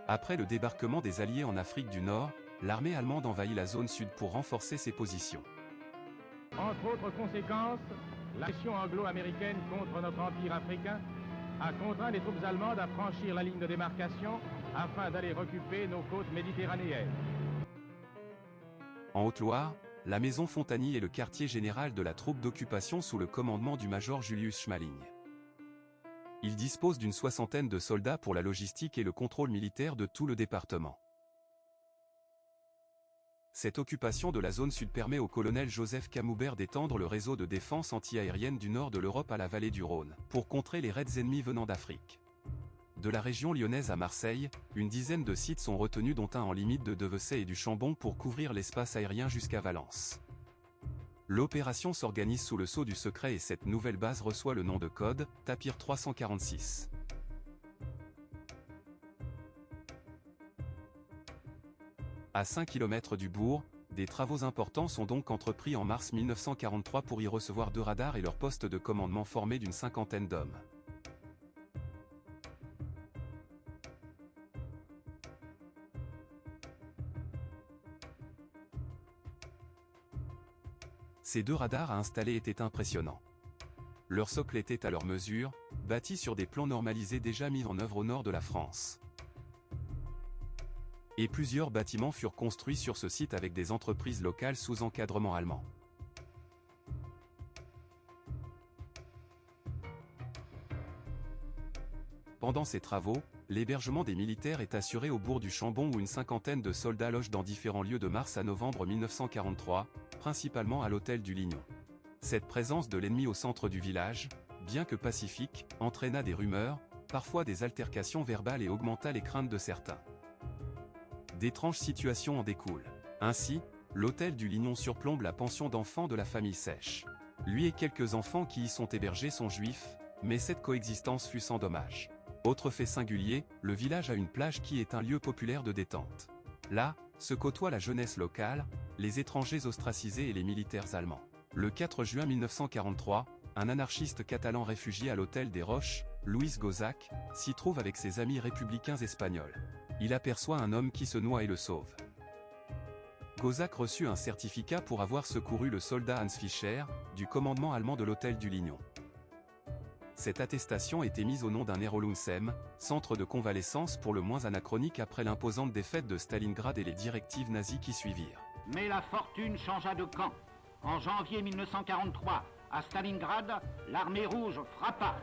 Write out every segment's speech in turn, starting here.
Après le débarquement des Alliés en Afrique du Nord, l'armée allemande envahit la zone sud pour renforcer ses positions. Entre autres conséquences, l'action anglo-américaine contre notre empire africain a contraint les troupes allemandes à franchir la ligne de démarcation afin d'aller occuper nos côtes méditerranéennes. En Haute-Loire, la maison Fontagny est le quartier général de la troupe d'occupation sous le commandement du major Julius Schmaling. Il dispose d'une 60aine de soldats pour la logistique et le contrôle militaire de tout le département. Cette occupation de la zone sud permet au colonel Joseph Camoubert d'étendre le réseau de défense anti-aérienne du nord de l'Europe à la vallée du Rhône, pour contrer les raids ennemis venant d'Afrique. De la région lyonnaise à Marseille, une dizaine de sites sont retenus dont un en limite de Devecey et du Chambon pour couvrir l'espace aérien jusqu'à Valence. L'opération s'organise sous le sceau du secret et cette nouvelle base reçoit le nom de code Tapir 346. À 5 km du bourg, des travaux importants sont donc entrepris en mars 1943 pour y recevoir 2 radars et leur poste de commandement formé d'une 50aine d'hommes. Ces 2 radars à installer étaient impressionnants. Leur socle était à leur mesure, bâti sur des plans normalisés déjà mis en œuvre au nord de la France. Et plusieurs bâtiments furent construits sur ce site avec des entreprises locales sous encadrement allemand. Pendant ces travaux, l'hébergement des militaires est assuré au bourg du Chambon où une 50aine de soldats logent dans différents lieux de mars à novembre 1943, principalement à l'hôtel du Lignon. Cette présence de l'ennemi au centre du village, bien que pacifique, entraîna des rumeurs, parfois des altercations verbales et augmenta les craintes de certains. D'étranges situations en découlent. Ainsi, l'hôtel du Lignon surplombe la pension d'enfants de la famille Sèche. Lui et quelques enfants qui y sont hébergés sont juifs, mais cette coexistence fut sans dommage. Autre fait singulier, le village a une plage qui est un lieu populaire de détente. Là, se côtoient la jeunesse locale, les étrangers ostracisés et les militaires allemands. Le 4 juin 1943, un anarchiste catalan réfugié à l'hôtel des Roches, Luis Gozac, s'y trouve avec ses amis républicains espagnols. Il aperçoit un homme qui se noie et le sauve. Gozac reçut un certificat pour avoir secouru le soldat Hans Fischer, du commandement allemand de l'hôtel du Lignon. Cette attestation est émise au nom d'un Erholungsheim, centre de convalescence pour le moins anachronique après l'imposante défaite de Stalingrad et les directives nazies qui suivirent. Mais la fortune changea de camp. En janvier 1943, à Stalingrad, l'armée rouge frappa.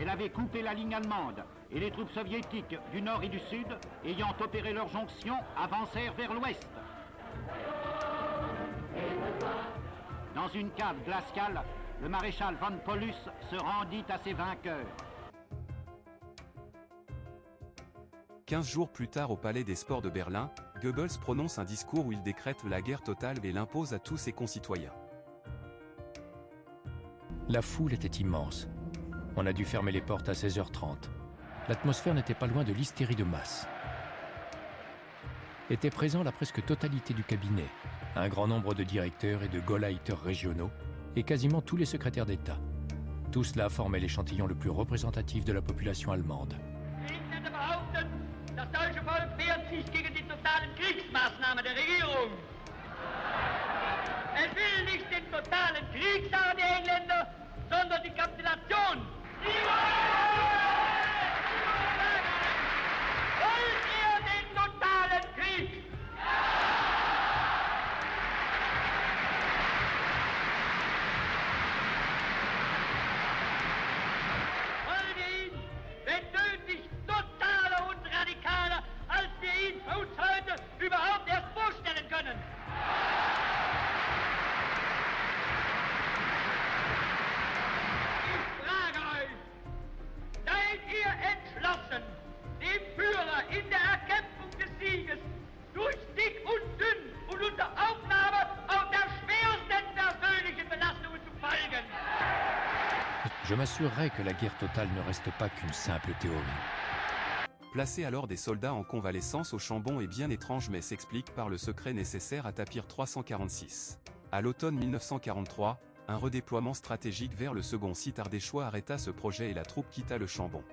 Elle avait coupé la ligne allemande et les troupes soviétiques du nord et du sud, ayant opéré leur jonction, avancèrent vers l'ouest. Dans une cave glaciale, le maréchal von Paulus se rendit à ses vainqueurs. 15 jours plus tard au Palais des Sports de Berlin, Goebbels prononce un discours où il décrète la guerre totale et l'impose à tous ses concitoyens. La foule était immense. On a dû fermer les portes à 16h30. L'atmosphère n'était pas loin de l'hystérie de masse. Était présent la presque totalité du cabinet, un grand nombre de directeurs et de Gauleiters régionaux, et quasiment tous les secrétaires d'État. Tout cela formait l'échantillon le plus représentatif de la population allemande. Das deutsche Volk wehrt sich gegen die totalen Kriegsmaßnahmen der Regierung. Es will nicht den totalen Krieg, sagen die Engländer, sondern die Kapitulation. Wollt ihr den totalen Krieg? Wollen wir ihn, wenn nötig, totaler und radikaler, als wir ihn für uns heute überhaupt erst vorstellen können. Ich frage euch, seid ihr entschlossen, dem Führer in der Erkämpfung des Sieges durch dick und dünn und unter Aufnahme auch der schwersten persönlichen Belastungen zu folgen? Je m'assurerai que la guerre totale ne reste pas qu'une simple théorie. Placer alors des soldats en convalescence au Chambon est bien étrange mais s'explique par le secret nécessaire à Tapir 346. À l'automne 1943, un redéploiement stratégique vers le second site ardéchois arrêta ce projet et la troupe quitta le Chambon.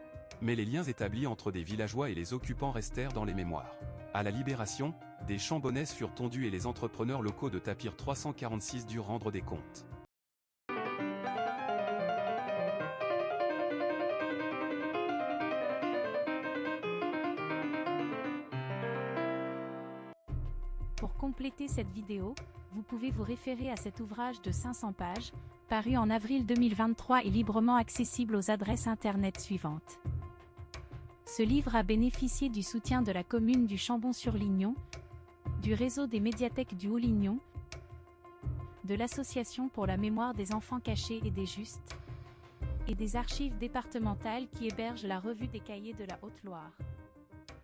Mais les liens établis entre des villageois et les occupants restèrent dans les mémoires. À la Libération, des chambonnaises furent tondues et les entrepreneurs locaux de Tapir 346 durent rendre des comptes. Pour compléter cette vidéo, vous pouvez vous référer à cet ouvrage de 500 pages, paru en avril 2023 et librement accessible aux adresses internet suivantes. Ce livre a bénéficié du soutien de la commune du Chambon-sur-Lignon, du réseau des médiathèques du Haut-Lignon, de l'Association pour la mémoire des enfants cachés et des Justes, et des archives départementales qui hébergent la revue des cahiers de la Haute-Loire.